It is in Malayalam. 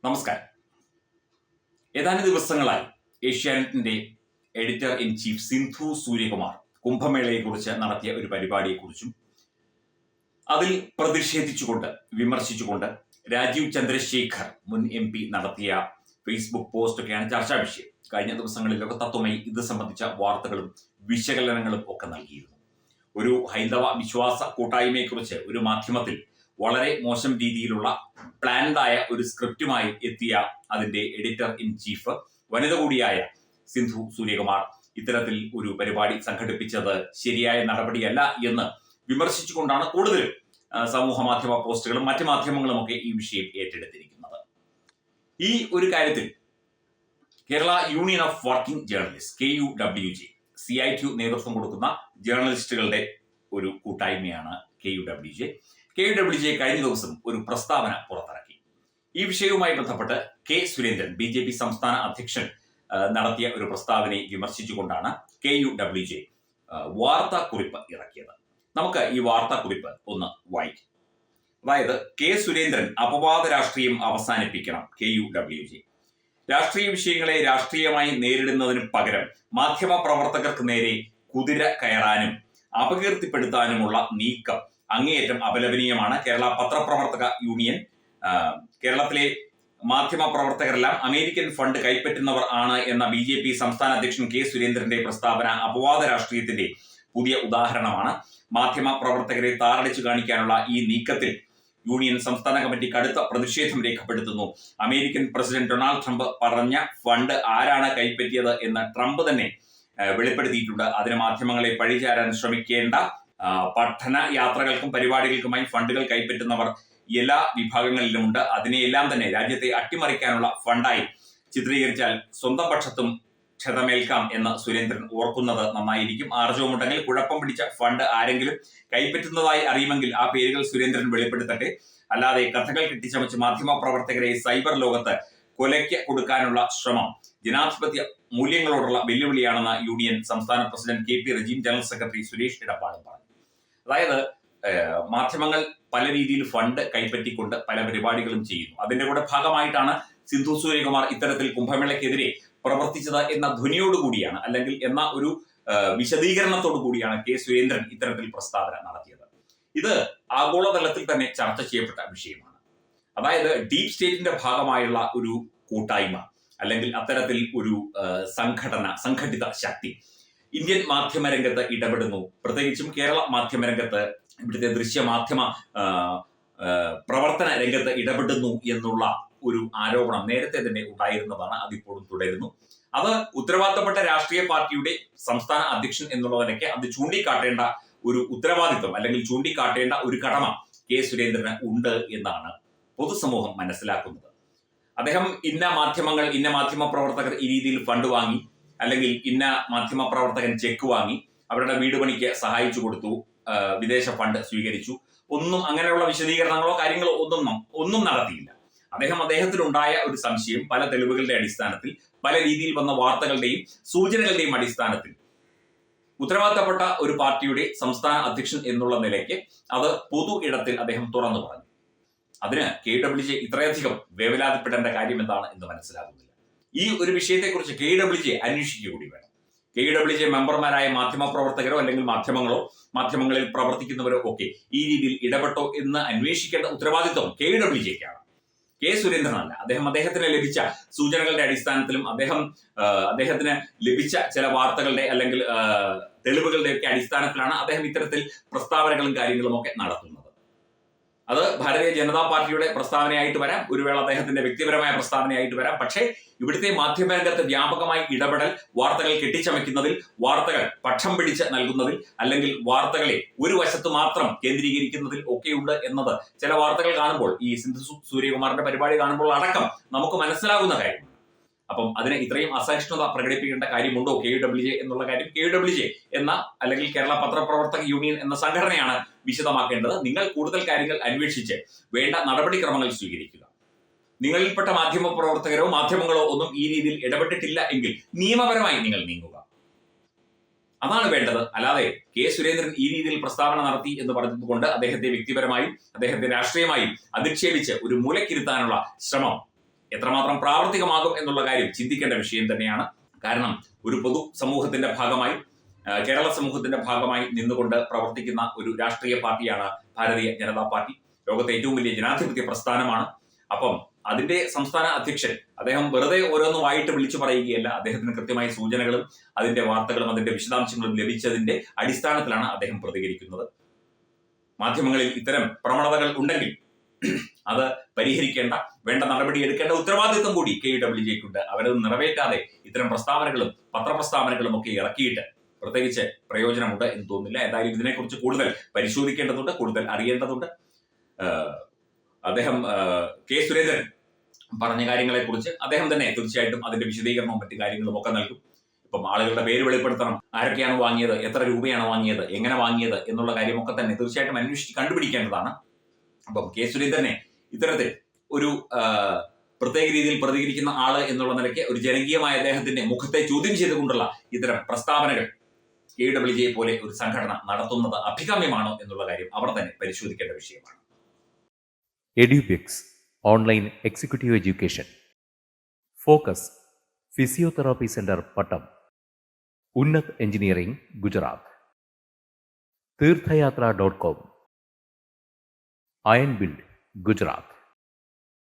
നമസ്കാരം. ഏതാനും ദിവസങ്ങളായി ഏഷ്യാനെറ്റിന്റെ editor in chief Sindhu Suryakumar കുംഭമേളയെക്കുറിച്ച് നടത്തിയ ഒരു പരിപാടിയെക്കുറിച്ചും അതിൽ പ്രതിഷേധിച്ചുകൊണ്ട് വിമർശിച്ചുകൊണ്ട് രാജീവ് ചന്ദ്രശേഖർ മുൻ MP നടത്തിയ ഫേസ്ബുക്ക് പോസ്റ്റൊക്കെയാണ് ചർച്ചാ വിഷയം. കഴിഞ്ഞ ദിവസങ്ങളിലൊക്കെ തത്വമായി ഇത് സംബന്ധിച്ച വാർത്തകളും വിശകലനങ്ങളും ഒക്കെ നൽകിയിരുന്നു. ഒരു ഹൈന്ദവ വിശ്വാസ കൂട്ടായ്മയെക്കുറിച്ച് ഒരു മാധ്യമത്തിൽ വളരെ മോശം രീതിയിലുള്ള പ്ലാൻഡായ ഒരു സ്ക്രിപ്റ്റുമായി എത്തിയ അതിന്റെ എഡിറ്റർ ഇൻ ചീഫ് വനിത കൂടിയായ സിന്ധു സൂര്യകുമാർ ഇത്തരത്തിൽ ഒരു പരിപാടി സംഘടിപ്പിച്ചത് ശരിയായ നടപടിയല്ല എന്ന് വിമർശിച്ചുകൊണ്ടാണ് കൂടുതലും സമൂഹ മാധ്യമ പോസ്റ്റുകളും മറ്റു മാധ്യമങ്ങളുമൊക്കെ ഈ വിഷയം ഏറ്റെടുത്തിരിക്കുന്നത്. ഈ ഒരു കാര്യത്തിൽ Kerala union of working journalist KUWJ CITU നേതൃത്വം കൊടുക്കുന്ന ജേർണലിസ്റ്റുകളുടെ ഒരു കൂട്ടായ്മയാണ് KUWJ കഴിഞ്ഞ ദിവസം ഒരു പ്രസ്താവന പുറത്തിറക്കി. ഈ വിഷയവുമായി ബന്ധപ്പെട്ട് K. സുരേന്ദ്രൻ BJP സംസ്ഥാന അധ്യക്ഷൻ നടത്തിയ ഒരു പ്രസ്താവനയെ വിമർശിച്ചുകൊണ്ടാണ് KUWJ വാർത്താക്കുറിപ്പ് ഇറക്കിയത്. നമുക്ക് ഈ വാർത്താക്കുറിപ്പ് ഒന്ന് വായിക്കാം. അതായത് K. സുരേന്ദ്രൻ അപവാദ രാഷ്ട്രീയം അവസാനിപ്പിക്കണം. KUWJ രാഷ്ട്രീയ വിഷയങ്ങളെ രാഷ്ട്രീയമായി നേരിടുന്നതിന് പകരം മാധ്യമ പ്രവർത്തകർക്ക് നേരെ കുതിര കയറാനും അപകീർത്തിപ്പെടുത്താനുമുള്ള നീക്കം അങ്ങേയറ്റം അപലപനീയമാണ്. കേരള പത്രപ്രവർത്തക യൂണിയൻ കേരളത്തിലെ മാധ്യമ പ്രവർത്തകരെല്ലാം അമേരിക്കൻ ഫണ്ട് കൈപ്പറ്റുന്നവർ ആണ് എന്ന BJP സംസ്ഥാന അധ്യക്ഷൻ K. സുരേന്ദ്രന്റെ പ്രസ്താവന അപവാദ രാഷ്ട്രീയത്തിന്റെ പുതിയ ഉദാഹരണമാണ്. മാധ്യമ പ്രവർത്തകരെ താറടിച്ചു കാണിക്കാനുള്ള ഈ നീക്കത്തിൽ യൂണിയൻ സംസ്ഥാന കമ്മിറ്റി കടുത്ത പ്രതിഷേധം രേഖപ്പെടുത്തുന്നു. അമേരിക്കൻ പ്രസിഡന്റ് ഡൊണാൾഡ് ട്രംപ് പറഞ്ഞ ഫണ്ട് ആരാണ് കൈപ്പറ്റിയത് എന്ന് ട്രംപ് തന്നെ വെളിപ്പെടുത്തിയിട്ടുണ്ട്. അതിന് മാധ്യമങ്ങളെ പഴിചാരാൻ ശ്രമിക്കേണ്ട. പഠന യാത്രകൾക്കും പരിപാടികൾക്കുമായി ഫണ്ടുകൾ കൈപ്പറ്റുന്നവർ എല്ലാ വിഭാഗങ്ങളിലുമുണ്ട്. അതിനെയെല്ലാം തന്നെ രാജ്യത്തെ അട്ടിമറിക്കാനുള്ള ഫണ്ടായി ചിത്രീകരിച്ചാൽ സ്വന്തം പക്ഷത്തും ക്ഷതമേൽക്കാം എന്ന് സുരേന്ദ്രൻ ഓർക്കുന്നത് നന്നായിരിക്കും. ആർജവമുണ്ടെങ്കിൽ കുഴപ്പം പിടിച്ച ഫണ്ട് ആരെങ്കിലും കൈപ്പറ്റുന്നതായി അറിയുമെങ്കിൽ ആ പേരുകൾ സുരേന്ദ്രൻ വെളിപ്പെടുത്തട്ടെ. അല്ലാതെ കഥകൾ കെട്ടിച്ചമച്ച് മാധ്യമ പ്രവർത്തകരെ സൈബർ ലോകത്ത് കൊലയ്ക്ക് കൊടുക്കാനുള്ള ശ്രമം ജനാധിപത്യ മൂല്യങ്ങളോടുള്ള വെല്ലുവിളിയാണെന്ന് യൂണിയൻ സംസ്ഥാന പ്രസിഡന്റ് KP റജീം ജനറൽ സെക്രട്ടറി സുരേഷ് ഇടപ്പാടും പറഞ്ഞു. അതായത് മാധ്യമങ്ങൾ പല രീതിയിൽ ഫണ്ട് കൈപ്പറ്റിക്കൊണ്ട് പല പരിപാടികളും ചെയ്യുന്നു. അതിന്റെ കൂടെ ഭാഗമായിട്ടാണ് സിന്ധു സൂര്യകുമാർ ഇത്തരത്തിൽ കുംഭമേളയ്ക്കെതിരെ പ്രവർത്തിച്ചത് എന്ന ധ്വനിയോടുകൂടിയാണ്, അല്ലെങ്കിൽ എന്ന ഒരു വിശദീകരണത്തോടു കൂടിയാണ് K. സുരേന്ദ്രൻ ഇത്തരത്തിൽ പ്രസ്താവന നടത്തിയത്. ഇത് ആഗോളതലത്തിൽ തന്നെ ചർച്ച ചെയ്യപ്പെട്ട വിഷയമാണ്. അതായത് ഡീപ് സ്റ്റേറ്റിന്റെ ഭാഗമായുള്ള ഒരു കൂട്ടായ്മ അല്ലെങ്കിൽ അത്തരത്തിൽ ഒരു സംഘടിത ശക്തി ഇന്ത്യൻ മാധ്യമരംഗത്ത് ഇടപെടുന്നു. പ്രത്യേകിച്ചും കേരള മാധ്യമരംഗത്ത്, ഇവിടുത്തെ ദൃശ്യമാധ്യമ പ്രവർത്തന രംഗത്ത് ഇടപെടുന്നു എന്നുള്ള ഒരു ആരോപണം നേരത്തെ തന്നെ ഉണ്ടായിരുന്നതാണ്. അതിപ്പോഴും തുടരുന്നു. അത് ഉത്തരവാദിത്തപ്പെട്ട രാഷ്ട്രീയ പാർട്ടിയുടെ സംസ്ഥാന അധ്യക്ഷൻ എന്നുള്ളതിനൊക്കെ അത് ചൂണ്ടിക്കാട്ടേണ്ട ഒരു ഉത്തരവാദിത്വം അല്ലെങ്കിൽ ചൂണ്ടിക്കാട്ടേണ്ട ഒരു കടമ K. സുരേന്ദ്രന് ഉണ്ട് എന്നാണ് പൊതുസമൂഹം മനസ്സിലാക്കുന്നത്. അദ്ദേഹം ഇന്ന മാധ്യമ പ്രവർത്തകർ ഈ രീതിയിൽ ഫണ്ട് വാങ്ങി, അല്ലെങ്കിൽ ഇന്ന മാധ്യമ പ്രവർത്തകൻ ചെക്ക് വാങ്ങി, അവരുടെ വീട് പണിക്ക് സഹായിച്ചു കൊടുത്തു, വിദേശ ഫണ്ട് സ്വീകരിച്ചു, ഒന്നും അങ്ങനെയുള്ള വിശദീകരണങ്ങളോ കാര്യങ്ങളോ ഒന്നും നടത്തിയില്ല. അദ്ദേഹത്തിനുണ്ടായ ഒരു സംശയം പല തെളിവുകളുടെ അടിസ്ഥാനത്തിൽ, പല രീതിയിൽ വന്ന വാർത്തകളുടെയും സൂചനകളുടെയും അടിസ്ഥാനത്തിൽ ഉത്തരവാദിത്തപ്പെട്ട ഒരു പാർട്ടിയുടെ സംസ്ഥാന അധ്യക്ഷൻ എന്നുള്ള നിലയ്ക്ക് അത് പൊതു ഇടത്തിൽ അദ്ദേഹം തുറന്നു പറഞ്ഞു. അതിന് KWJ ഇത്രയധികം വേവലാതിപ്പെടേണ്ട കാര്യം എന്താണ് എന്ന് മനസ്സിലാകുന്നില്ല. ഈ ഒരു വിഷയത്തെക്കുറിച്ച് KWJ അന്വേഷിക്കുക കൂടി വേണം. KWJ മെമ്പർമാരായ മാധ്യമ പ്രവർത്തകരോ അല്ലെങ്കിൽ മാധ്യമങ്ങളിൽ പ്രവർത്തിക്കുന്നവരോ ഒക്കെ ഈ രീതിയിൽ ഇടപെട്ടോ എന്ന് അന്വേഷിക്കേണ്ട ഉത്തരവാദിത്വം KWJക്കാണ്, K. സുരേന്ദ്രനല്ല. അദ്ദേഹത്തിന് ലഭിച്ച സൂചനകളുടെ അടിസ്ഥാനത്തിലും അദ്ദേഹത്തിന് ലഭിച്ച ചില വാർത്തകളുടെ അല്ലെങ്കിൽ തെളിവുകളുടെ ഒക്കെ അടിസ്ഥാനത്തിലാണ് അദ്ദേഹം ഇത്തരത്തിൽ പ്രസ്താവനകളും കാര്യങ്ങളും ഒക്കെ നടത്തുന്നത്. അത് ഭാരതീയ ജനതാ പാർട്ടിയുടെ പ്രസ്താവനയായിട്ട് വരാം, ഒരു വേള അദ്ദേഹത്തിന്റെ വ്യക്തിപരമായ പ്രസ്താവനയായിട്ട് വരാം. പക്ഷേ ഇവിടുത്തെ മാധ്യമരംഗത്ത് വ്യാപകമായി ഇടപെടൽ, വാർത്തകൾ കെട്ടിച്ചമയ്ക്കുന്നതിൽ, വാർത്തകൾ പക്ഷം പിടിച്ച് നൽകുന്നതിൽ, അല്ലെങ്കിൽ വാർത്തകളെ ഒരു വശത്ത് മാത്രം കേന്ദ്രീകരിക്കുന്നതിൽ ഒക്കെയുണ്ട് എന്നത് ചില വാർത്തകൾ കാണുമ്പോൾ, ഈ സിന്ധു സൂര്യകുമാറിന്റെ പരിപാടി കാണുമ്പോൾ അടക്കം നമുക്ക് മനസ്സിലാകുന്ന കാര്യമാണ്. അപ്പം അതിന് ഇത്രയും അസഹിഷ്ണുത പ്രകടിപ്പിക്കേണ്ട കാര്യമുണ്ടോ KUWJ എന്നുള്ള കാര്യം KUWJ എന്ന അല്ലെങ്കിൽ കേരള പത്രപ്രവർത്തക യൂണിയൻ എന്ന സംഘടനയാണ് വിശദമാക്കേണ്ടത്. നിങ്ങൾ കൂടുതൽ കാര്യങ്ങൾ അന്വേഷിച്ച് വേണ്ട നടപടിക്രമങ്ങൾ സ്വീകരിക്കുക. നിങ്ങളിൽപ്പെട്ട മാധ്യമ പ്രവർത്തകരോ മാധ്യമങ്ങളോ ഒന്നും ഈ രീതിയിൽ ഇടപെട്ടിട്ടില്ല എങ്കിൽ നിയമപരമായി നിങ്ങൾ നീങ്ങുക. അതാണ് വേണ്ടത്. അല്ലാതെ K. സുരേന്ദ്രൻ ഈ രീതിയിൽ പ്രസ്താവന നടത്തി എന്ന് പറഞ്ഞതുകൊണ്ട് അദ്ദേഹത്തെ വ്യക്തിപരമായും അദ്ദേഹത്തെ രാഷ്ട്രീയമായും അധിക്ഷേപിച്ച് ഒരു മൂലക്കിരുത്താനുള്ള ശ്രമം എത്രമാത്രം പ്രാവർത്തികമാകും എന്നുള്ള കാര്യം ചിന്തിക്കേണ്ട വിഷയം തന്നെയാണ്. കാരണം ഒരു പൊതു സമൂഹത്തിന്റെ ഭാഗമായി, കേരള സമൂഹത്തിന്റെ ഭാഗമായി നിന്നുകൊണ്ട് പ്രവർത്തിക്കുന്ന ഒരു രാഷ്ട്രീയ പാർട്ടിയാണ് ഭാരതീയ ജനതാ പാർട്ടി. ലോകത്തെ ഏറ്റവും വലിയ ജനാധിപത്യ പ്രസ്ഥാനമാണ്. അപ്പം അതിന്റെ സംസ്ഥാന അധ്യക്ഷൻ അദ്ദേഹം വെറുതെ ഓരോന്നുമായിട്ട് വിളിച്ചു പറയുകയല്ല. അദ്ദേഹത്തിന് കൃത്യമായ സൂചനകളും അതിന്റെ വാർത്തകളും അതിന്റെ വിശദാംശങ്ങളും ലഭിച്ചതിന്റെ അടിസ്ഥാനത്തിലാണ് അദ്ദേഹം പ്രതികരിക്കുന്നത്. മാധ്യമങ്ങളിൽ ഇത്തരം പ്രവണതകൾ ഉണ്ടെങ്കിൽ അത് പരിഹരിക്കേണ്ട, വേണ്ട നടപടി എടുക്കേണ്ട ഉത്തരവാദിത്വം കൂടി KUWJക്കുണ്ട്. അവരത് നിറവേറ്റാതെ ഇത്തരം പ്രസ്താവനകളും പത്രപ്രസ്താവനകളും ഒക്കെ ഇറക്കിയിട്ട് പ്രത്യേകിച്ച് പ്രയോജനമുണ്ട് എന്ന് തോന്നുന്നില്ല. എന്തായാലും ഇതിനെക്കുറിച്ച് കൂടുതൽ പരിശോധിക്കേണ്ടതുണ്ട്, കൂടുതൽ അറിയേണ്ടതുണ്ട്. അദ്ദേഹം കെ സുരേന്ദ്രൻ പറഞ്ഞ കാര്യങ്ങളെക്കുറിച്ച് അദ്ദേഹം തന്നെ തീർച്ചയായിട്ടും അതിന്റെ വിശദീകരണവും മറ്റു കാര്യങ്ങളും ഒക്കെ നൽകും. ഇപ്പം ആളുകളുടെ പേര് വെളിപ്പെടുത്തണം, ആരൊക്കെയാണ് വാങ്ങിയത്, എത്ര രൂപയാണ് വാങ്ങിയത്, എങ്ങനെ വാങ്ങിയത് എന്നുള്ള കാര്യമൊക്കെ തന്നെ തീർച്ചയായിട്ടും അന്വേഷിച്ച് കണ്ടുപിടിക്കേണ്ടതാണ്. അപ്പം കെ സുരേന്ദ്രനെ ഇത്തരത്തിൽ ഒരു പ്രത്യേക രീതിയിൽ പ്രതികരിക്കുന്ന ആള് എന്നുള്ള നിലയ്ക്ക് ഒരു ജനകീയമായ അദ്ദേഹത്തിന്റെ മുഖത്തെ ചോദ്യം ചെയ്തുകൊണ്ടുള്ള ഇത്തരം പ്രസ്താവനകൾ KUWJ പോലെ ഒരു സംഘടന നടത്തുന്നത് അഭികാമ്യമാണോ എന്നുള്ള കാര്യം അവർ തന്നെ പരിശോധിക്കേണ്ട വിഷയമാണ്. Edubix online executive education, focus physiotherapy centre Pattom, Unnat engineering Gujarat, തീർത്ഥയാത്ര.com, അയൺ ബിൽഡ് ഗുജറാത്ത്.